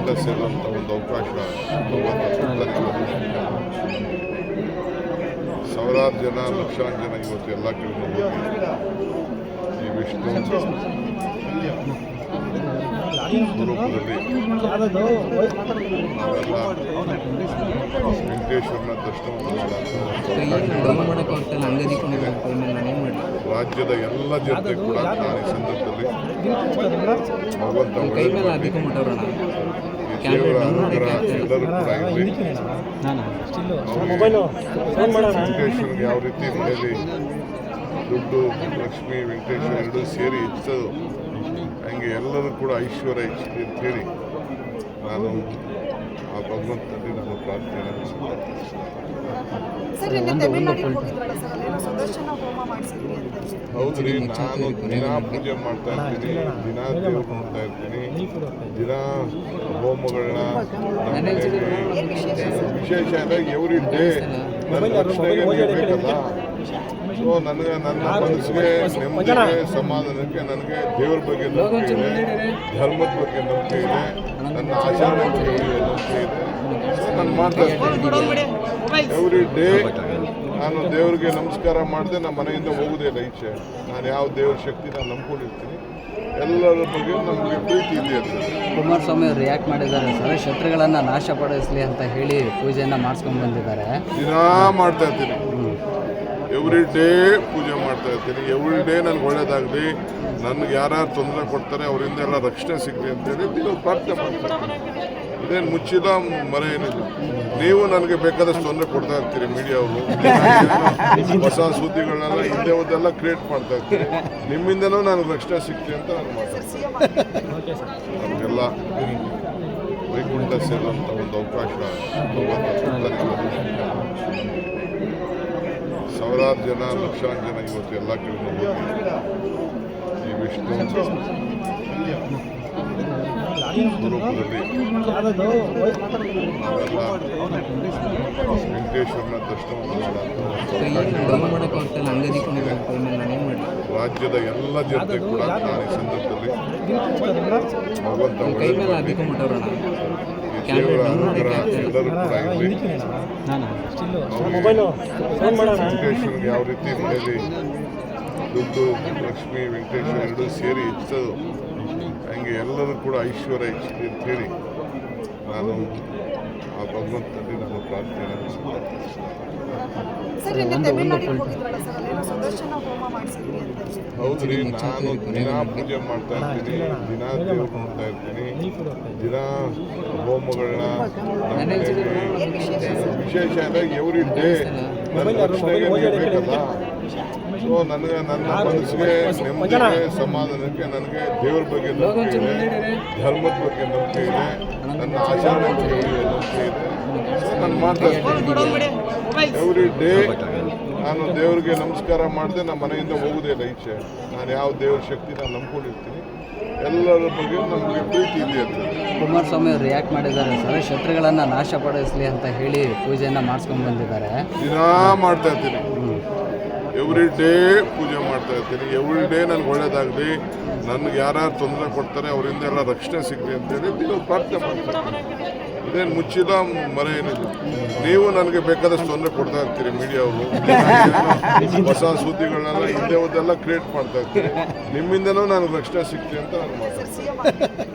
ವೈಕುಂಠ ಸೇರುವಂಥ ಒಂದು ಅವಕಾಶ ಸಾವಿರಾರು ಜನ ಲಕ್ಷಾಂತರ ಜನ ಇವತ್ತು ಎಲ್ಲ ಕಡೆ ಹೋಗಿ ಈ ವಿಷ್ಣು ಸ್ವರೂಪದಲ್ಲಿ ನಾವೆಲ್ಲ ವೆಂಕಟೇಶ್ವರನ ದರ್ಶನವನ್ನು ರಾಜ್ಯದ ಎಲ್ಲ ಜನತೆ ಕೂಡ ನಾನು ಈ ಸಂದರ್ಭದಲ್ಲಿ ಭಗವಂತ ದೇವರ ಅನುಗ್ರಹ ಎಲ್ಲರೂ ಕೂಡ ಇರಲಿ. ವೆಂಕಟೇಶ್ವರನಿಗೆ ಯಾವ ರೀತಿ ಮನೆಯಲ್ಲಿ ದುಡ್ಡು ಲಕ್ಷ್ಮೀ ವೆಂಕಟೇಶ್ವರ ಎರಡೂ ಸೇರಿ ಹೆಚ್ಚೋದು ಹಂಗೆ ಎಲ್ಲರೂ ಕೂಡ ಐಶ್ವರ್ಯ ಹೆಚ್ಚಲಿ ಅಂತೇಳಿ ನಾನು ಆ ಭಗವಂತನಲ್ಲಿ ನಾನು ಪ್ರಾರ್ಥನೆ ಹೌದು ರೀ. ನಾನು ದಿನಾ ಪೂಜೆ ಮಾಡ್ತಾ ಇರ್ತೀನಿ, ದಿನಾ ದೇವ್ರು ನೋಡ್ತಾ ಇರ್ತೀನಿ, ದಿನಾ ಹೋಮಗಳನ್ನ ವಿಶೇಷ ಅಂದರೆ ಎವ್ರಿ ಡೇ ನನ್ನ ರಕ್ಷಣೆಗೆ ಬೇಕಲ್ಲ. ಸೊ ನನಗೆ ನನ್ನ ಮನಸ್ಸಿಗೆ ನೆಮ್ಮದಿಗೆ ಸಮಾಧಾನಕ್ಕೆ ನನಗೆ ದೇವ್ರ ಬಗ್ಗೆ ನಂಬಿಕೆ ಇದೆ, ಧರ್ಮದ ಬಗ್ಗೆ ನಂಬಿಕೆ ಇದೆ, ನನ್ನ ಆಚರಣೆ ಬಗ್ಗೆ ನಂಬಿಕೆ ಇದೆ. ಸೊ ನಾನು ಮಾಡ್ತಾ ಇರ್ತೀನಿ ಎವ್ರಿ ಡೇ. ನಾನು ದೇವ್ರಿಗೆ ನಮಸ್ಕಾರ ಮಾಡಿದೆ ನಮ್ಮ ಮನೆಯಿಂದ ಹೋಗೋದೇ ಇಲ್ಲ ಈಚೆ. ನಾನು ಯಾವ ದೇವ್ರ ಶಕ್ತಿ ನಾನು ನಂಬ್ಕೊಂಡಿರ್ತೀನಿ, ಎಲ್ಲರ ಬಗ್ಗೆ ನಮಗೆ ಪ್ರೀತಿ ಇದೆ ಅಂತ. ಕುಮಾರಸ್ವಾಮಿ ಅವರು ರಿಯಾಕ್ಟ್ ಮಾಡಿದ್ದಾರೆ ಸರ್, ಶತ್ರುಗಳನ್ನು ನಾಶಪಡಿಸಲಿ ಅಂತ ಹೇಳಿ ಪೂಜೆಯನ್ನು ಮಾಡಿಸ್ಕೊಂಡು ಬಂದಿದ್ದಾರೆ. ದಿನಾ ಮಾಡ್ತಾ ಇರ್ತೀನಿ, ಎವ್ರಿ ಡೇ ಪೂಜೆ ಮಾಡ್ತಾ ಇರ್ತೀನಿ. ಎವ್ರಿ ಡೇ ನನಗೆ ಒಳ್ಳೇದಾಗಲಿ, ನನಗೆ ಯಾರ್ಯಾರು ತೊಂದರೆ ಕೊಡ್ತಾರೆ ಅವರಿಂದ ಎಲ್ಲ ರಕ್ಷಣೆ ಸಿಗಲಿ ಅಂತೇಳಿ ನೀವು ಪ್ರಾರ್ಥನೆ ಮಾಡ್ತೀನಿ. ಇದೇನು ಮುಚ್ಚಿಲ್ಲ ಮರೆ ಏನಿಲ್ಲ. ನೀವು ನನಗೆ ಬೇಕಾದಷ್ಟು ತೊಂದರೆ ಕೊಡ್ತಾ ಇರ್ತೀರಿ ಮೀಡಿಯಾವರು, ಹೊಸ ಸುದ್ದಿಗಳನ್ನೆಲ್ಲ ಹಿಂದೆ ಒಂದೆಲ್ಲ ಕ್ರಿಯೇಟ್ ಮಾಡ್ತಾ ಇರ್ತೀರಿ. ನಿಮ್ಮಿಂದನೂ ನನಗೆ ರಕ್ಷಣೆ ಸಿಗ್ತೀನಿ ಅಂತ ನಾನು ಮಾತಾಡ್ತೀನಿ. ನಮಗೆಲ್ಲ ವೈಕುಂಠ ಸೇರುವಂಥ ಒಂದು ಅವಕಾಶ ಸಾವಿರಾರು ಜನ ಲಕ್ಷಾಂತರ ಜನ ಇವತ್ತು ಎಲ್ಲ ಕಡೆ ಹೋಗಿ ಈ ವಿಷ್ಣು ಸ್ವರೂಪದಲ್ಲಿ ನಾವೆಲ್ಲ ವೆಂಕಟೇಶ್ವರನ ದರ್ಶನವನ್ನು ರಾಜ್ಯದ ಎಲ್ಲ ಜನತೆ ಕೂಡ ನಾನು ಈ ಸಂದರ್ಭದಲ್ಲಿ ಭಗವಂತ ದೇವರ ಅನುಗ್ರಹ ಎಲ್ಲರೂ ಕೂಡ ಇರಲಿ. ವೆಂಕಟೇಶ್ವರನಿಗೆ ಯಾವ ರೀತಿ ಮನೆಯಲ್ಲಿ ದುಡ್ಡು ಲಕ್ಷ್ಮೀ ವೆಂಕಟೇಶ್ವರ ಎರಡೂ ಸೇರಿ ಹೆಚ್ಚೋದು ಹಂಗೆ ಎಲ್ಲರೂ ಕೂಡ ಐಶ್ವರ್ಯ ಹೆಚ್ಚಲಿ ಅಂತೇಳಿ ನಾನು ಆ ಭಗವಂತನಲ್ಲಿ ನಾನು ಪ್ರಾರ್ಥನೆ ಹೌದು ರೀ. ನಾನು ದಿನಾ ಪೂಜೆ ಮಾಡ್ತಾ ಇರ್ತೀನಿ, ದಿನಾ ದೇವ್ರು ನೋಡ್ತಾ ಇರ್ತೀನಿ, ದಿನಾ ಹೋಮಗಳನ್ನ ವಿಶೇಷ ಅಂದರೆ ಎವ್ರಿ ಡೇ ನನ್ನ ರಕ್ಷಣೆಗೆ ಬೇಕಲ್ಲ. ಸೊ ನನಗೆ ನನ್ನ ಮನಸ್ಸಿಗೆ ನೆಮ್ಮದಿಗೆ ಸಮಾಧಾನಕ್ಕೆ ನನಗೆ ದೇವ್ರ ಬಗ್ಗೆ ನಂಬಿಕೆ ಇದೆ, ಧರ್ಮದ ಬಗ್ಗೆ ನಂಬಿಕೆ ಇದೆ, ನನ್ನ ಆಚರಣೆ ಬಗ್ಗೆ ನಂಬಿಕೆ ಇದೆ. ಸೊ ನಾನು ಮಾಡ್ತಾ ಇರ್ತೀನಿ ಎವ್ರಿ ಡೇ. ನಾನು ದೇವ್ರಿಗೆ ನಮಸ್ಕಾರ ಮಾಡಿದೆ ನಮ್ಮ ಮನೆಯಿಂದ ಹೋಗೋದೇ ಇಲ್ಲ ಈಚೆ. ನಾನು ಯಾವ ದೇವ್ರ ಶಕ್ತಿ ನಾನು ನಂಬ್ಕೊಂಡಿರ್ತೀನಿ, ಎಲ್ಲರ ಬಗ್ಗೆ ನಮಗೆ ಪ್ರೀತಿ ಇದೆ ಅಂತ. ಕುಮಾರಸ್ವಾಮಿ ಅವರು ರಿಯಾಕ್ಟ್ ಮಾಡಿದ್ದಾರೆ ಸರ್, ಶತ್ರುಗಳನ್ನು ನಾಶಪಡಿಸಲಿ ಅಂತ ಹೇಳಿ ಪೂಜೆಯನ್ನು ಮಾಡಿಸ್ಕೊಂಡು ಬಂದಿದ್ದಾರೆ. ದಿನಾ ಮಾಡ್ತಾ ಇರ್ತೀನಿ, ಎವ್ರಿ ಡೇ ಪೂಜೆ ಮಾಡ್ತಾ ಇರ್ತೀನಿ. ಎವ್ರಿ ಡೇ ನನಗೆ ಒಳ್ಳೇದಾಗಲಿ, ನನಗೆ ಯಾರ್ಯಾರು ತೊಂದರೆ ಕೊಡ್ತಾರೆ ಅವರಿಂದ ಎಲ್ಲ ರಕ್ಷಣೆ ಸಿಗಲಿ ಅಂತೇಳಿ ನೀವು ಪ್ರಾರ್ಥನೆ ಮಾಡ್ತೀನಿ. ಇದೇನು ಮುಚ್ಚಿಲ್ಲ ಮರೆ ಏನಿಲ್ಲ. ನೀವು ನನಗೆ ಬೇಕಾದಷ್ಟು ತೊಂದರೆ ಕೊಡ್ತಾ ಇರ್ತೀರಿ ಮೀಡಿಯಾವರು, ಹೊಸ ಸುದ್ದಿಗಳನ್ನೆಲ್ಲ ಹಿಂದೆ ಒಂದೆಲ್ಲ ಕ್ರಿಯೇಟ್ ಮಾಡ್ತಾ ಇರ್ತೀರಿ. ನಿಮ್ಮಿಂದನೂ ನನಗೆ ರಕ್ಷಣೆ ಸಿಗ್ತೀನಿ ಅಂತ ನಾನು ಮಾತಾಡ್ತೀನಿ.